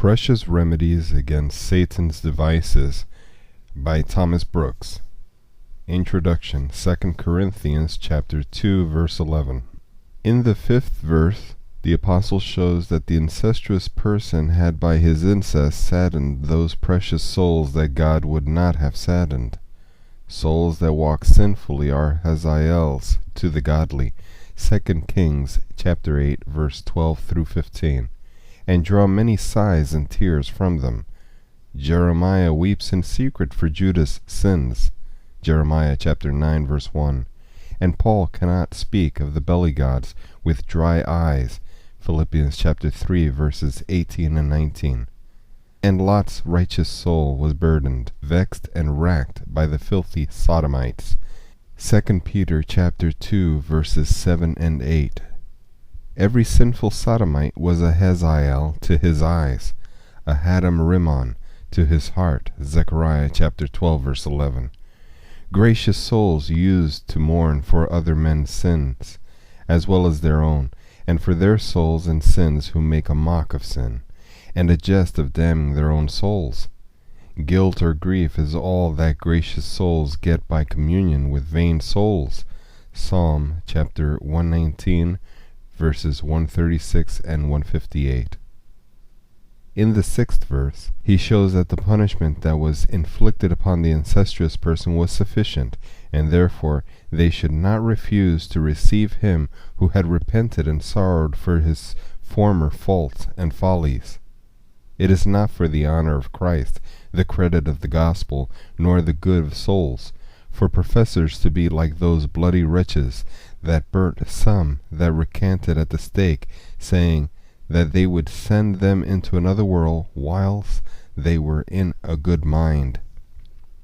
Precious Remedies Against Satan's Devices by Thomas Brooks. Introduction, 2 Corinthians chapter 2, verse 11. In the 5th verse, the apostle shows that the incestuous person had by his incest saddened those precious souls that God would not have saddened. Souls that walk sinfully are Hazaels to the godly, 2 Kings chapter 8, verse 12 through 15, and draw many sighs and tears from them. Jeremiah weeps in secret for Judah's sins, Jeremiah chapter 9, verse 1, and Paul cannot speak of the belly gods with dry eyes, Philippians chapter 3, verses 18 and 19. And Lot's righteous soul was burdened, vexed, and racked by the filthy Sodomites, 2 Peter chapter 2, verses 7 and 8. Every sinful Sodomite was a Hazael to his eyes, a Hadam Rimmon to his heart, Zechariah chapter 12, verse 11. Gracious souls used to mourn for other men's sins, as well as their own, and for their souls and sins who make a mock of sin, and a jest of damning their own souls. Guilt or grief is all that gracious souls get by communion with vain souls. Psalm chapter 119, verses 136 and 158. In the 6th verse, he shows that the punishment that was inflicted upon the incestuous person was sufficient, and therefore they should not refuse to receive him who had repented and sorrowed for his former faults and follies. It is not for the honor of Christ, the credit of the gospel, nor the good of souls, for professors to be like those bloody wretches that burnt some that recanted at the stake, saying that they would send them into another world whilst they were in a good mind.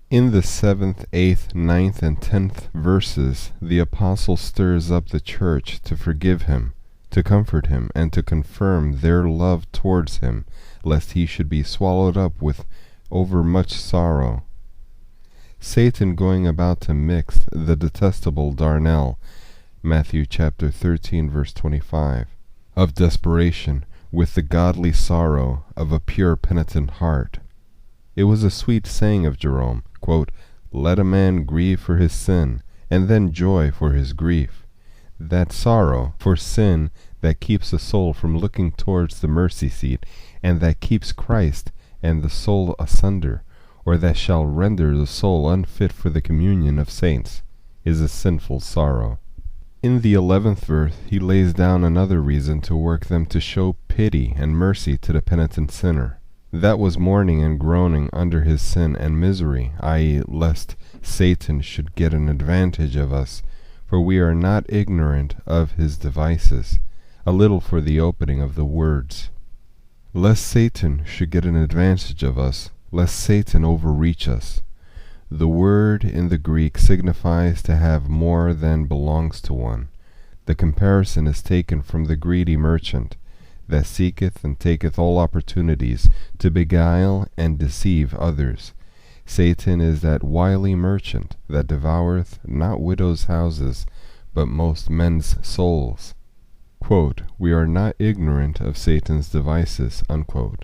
In the 7th, 8th, 9th, and 10th verses, the apostle stirs up the church to forgive him, to comfort him, and to confirm their love towards him, lest he should be swallowed up with overmuch sorrow. Satan going about to mix the detestable darnel, Matthew chapter 13, verse 25, of desperation with the godly sorrow of a pure penitent heart. It was a sweet saying of Jerome, quote, "Let a man grieve for his sin, and then joy for his grief. That sorrow for sin that keeps the soul from looking towards the mercy seat, and that keeps Christ and the soul asunder, or that shall render the soul unfit for the communion of saints, is a sinful sorrow." In the 11th verse he lays down another reason to work them to show pity and mercy to the penitent sinner. That was mourning and groaning under his sin and misery, i.e., lest Satan should get an advantage of us, for we are not ignorant of his devices. A little for the opening of the words. Lest Satan should get an advantage of us, lest Satan overreach us. The word in the Greek signifies to have more than belongs to one. The comparison is taken from the greedy merchant, that seeketh and taketh all opportunities to beguile and deceive others. Satan is that wily merchant that devoureth not widows' houses, but most men's souls. Quote, "We are not ignorant of Satan's devices," unquote,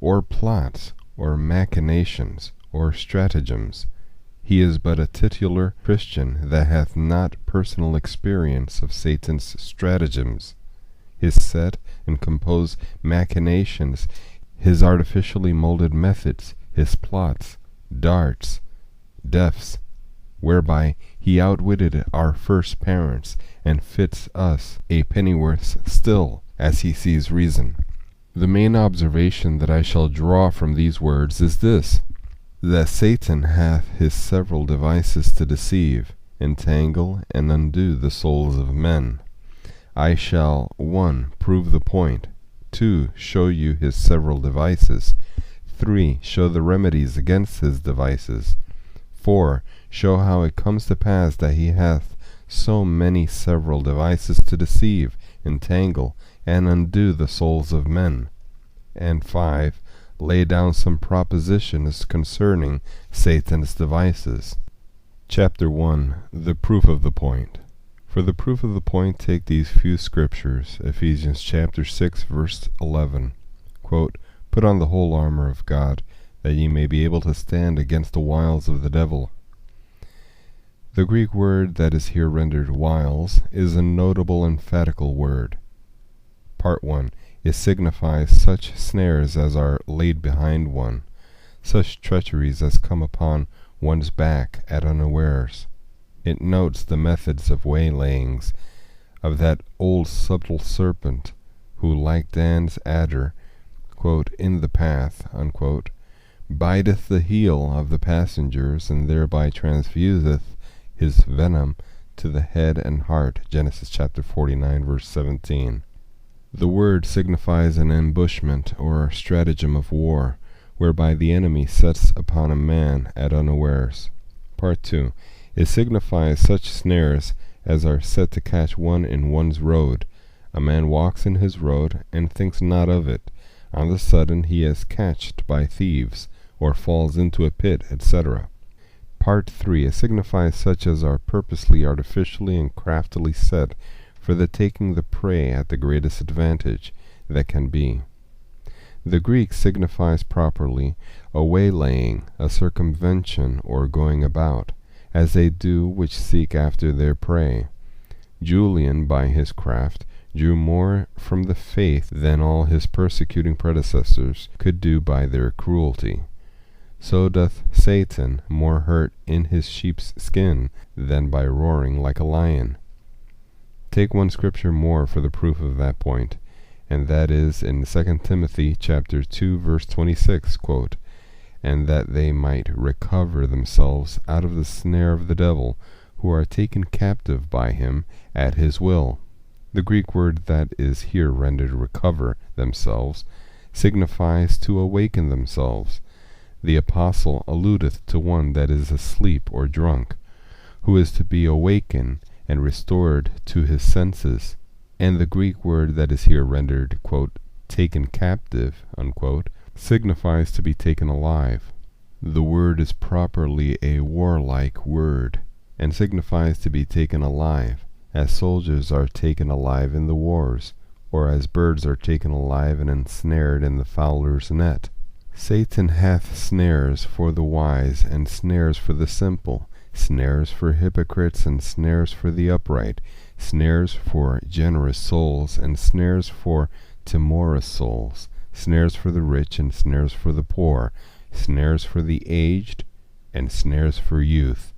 or plots, or machinations, or stratagems. He is but a titular Christian that hath not personal experience of Satan's stratagems, his set and composed machinations, his artificially molded methods, his plots, darts, deaths, whereby he outwitted our first parents, and fits us a pennyworth still, as he sees reason. The main observation that I shall draw from these words is this, that Satan hath his several devices to deceive, entangle, and undo the souls of men. I shall 1. Prove the point, 2. Show you his several devices, 3. Show the remedies against his devices, 4. Show how it comes to pass that he hath so many several devices to deceive, entangle, and undo the souls of men, and 5. Lay down some propositions concerning Satan's devices. Chapter 1. The Proof of the Point. For the proof of the point, take these few scriptures, Ephesians chapter 6, verse 11. Quote, Put on the whole armor of God, that ye may be able to stand against the wiles of the devil. The Greek word that is here rendered wiles is a notable emphatical word. Part 1. It signifies such snares as are laid behind one, such treacheries as come upon one's back at unawares. It notes the methods of waylayings of that old subtle serpent, who, like Dan's adder, quote, in the path, unquote, biteth the heel of the passengers, and thereby transfuseth his venom to the head and heart. Genesis chapter 49, verse 17. The word signifies an ambushment or stratagem of war, whereby the enemy sets upon a man at unawares. Part 2. It signifies such snares as are set to catch one in one's road. A man walks in his road, and thinks not of it. On the sudden he is catched by thieves, or falls into a pit, etc. Part 3. It signifies such as are purposely, artificially, and craftily set for the taking the prey at the greatest advantage that can be. The Greek signifies properly a waylaying, a circumvention, or going about, as they do which seek after their prey. Julian, by his craft, drew more from the faith than all his persecuting predecessors could do by their cruelty. So doth Satan more hurt in his sheep's skin than by roaring like a lion. Take one scripture more for the proof of that point, and that is in 2 Timothy chapter 2, verse 26, quote, and that they might recover themselves out of the snare of the devil, who are taken captive by him at his will. The Greek word that is here rendered recover themselves signifies to awaken themselves. The apostle alludeth to one that is asleep or drunk, who is to be awakened and restored to his senses. And the Greek word that is here rendered, quote, taken captive, unquote, signifies to be taken alive. The word is properly a warlike word, and signifies to be taken alive, as soldiers are taken alive in the wars, or as birds are taken alive and ensnared in the fowler's net. Satan hath snares for the wise, and snares for the simple, snares for hypocrites, and snares for the upright, snares for generous souls, and snares for timorous souls, snares for the rich, and snares for the poor, snares for the aged, and snares for youth.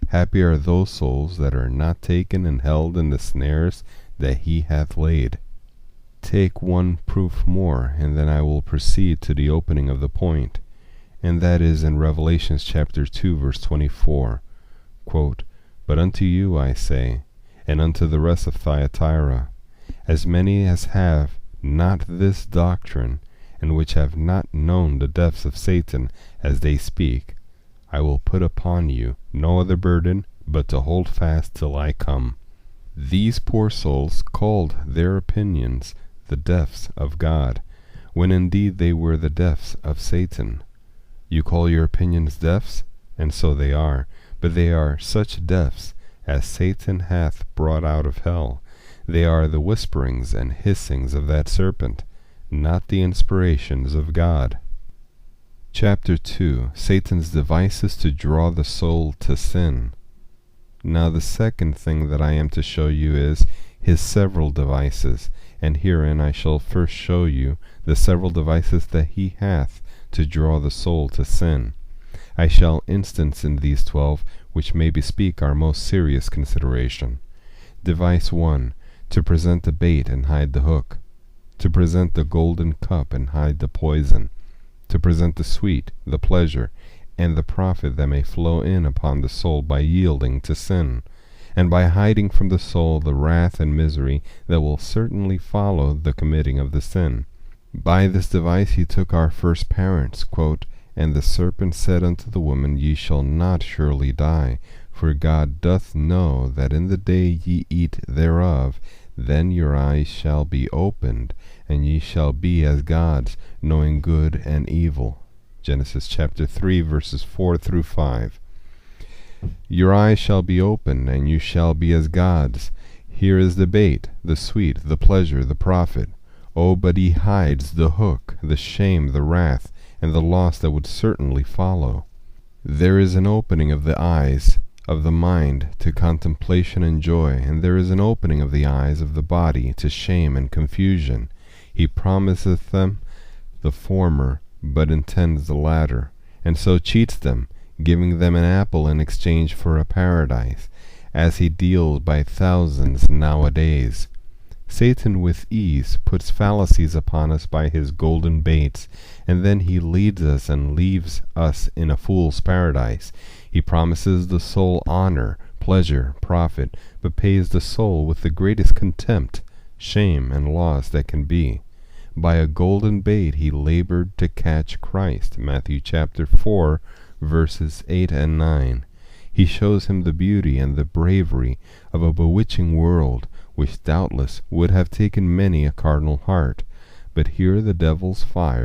Happy are those souls that are not taken and held in the snares that he hath laid. Take one proof more, and then I will proceed to the opening of the point, and that is in Revelation chapter 2, verse 24. Quote, but unto you I say, and unto the rest of Thyatira, as many as have not this doctrine, and which have not known the depths of Satan as they speak, I will put upon you no other burden but to hold fast till I come. These poor souls called their opinions the depths of God, when indeed they were the depths of Satan. You call your opinions depths, and so they are, but they are such depths as Satan hath brought out of hell. They are the whisperings and hissings of that serpent, not the inspirations of God. Chapter 2. Satan's devices to draw the soul to sin. Now the second thing that I am to show you is his several devices, and herein I shall first show you the several devices that he hath to draw the soul to sin. I shall instance in these 12 which may bespeak our most serious consideration. Device 1. To present the bait and hide the hook. To present the golden cup and hide the poison. To present the sweet, the pleasure, and the profit that may flow in upon the soul by yielding to sin, and by hiding from the soul the wrath and misery that will certainly follow the committing of the sin. By this device he took our first parents, quote, and the serpent said unto the woman, Ye shall not surely die, for God doth know that in the day ye eat thereof, then your eyes shall be opened, and ye shall be as gods, knowing good and evil. Genesis chapter 3, verses 4 through 5. Your eyes shall be opened, and you shall be as gods. Here is the bait, the sweet, the pleasure, the profit. Oh, but he hides the hook, the shame, the wrath, and the loss that would certainly follow. There is an opening of the eyes of the mind to contemplation and joy, and there is an opening of the eyes of the body to shame and confusion. He promiseth them the former, but intends the latter, and so cheats them, giving them an apple in exchange for a paradise, as he deals by thousands nowadays. Satan with ease puts fallacies upon us by his golden baits, and then he leads us and leaves us in a fool's paradise. He promises the soul honor, pleasure, profit, but pays the soul with the greatest contempt, shame, and loss that can be. By a golden bait he labored to catch Christ, Matthew chapter 4, verses 8 and 9. He shows him the beauty and the bravery of a bewitching world, which doubtless would have taken many a cardinal heart. But here the devil's fire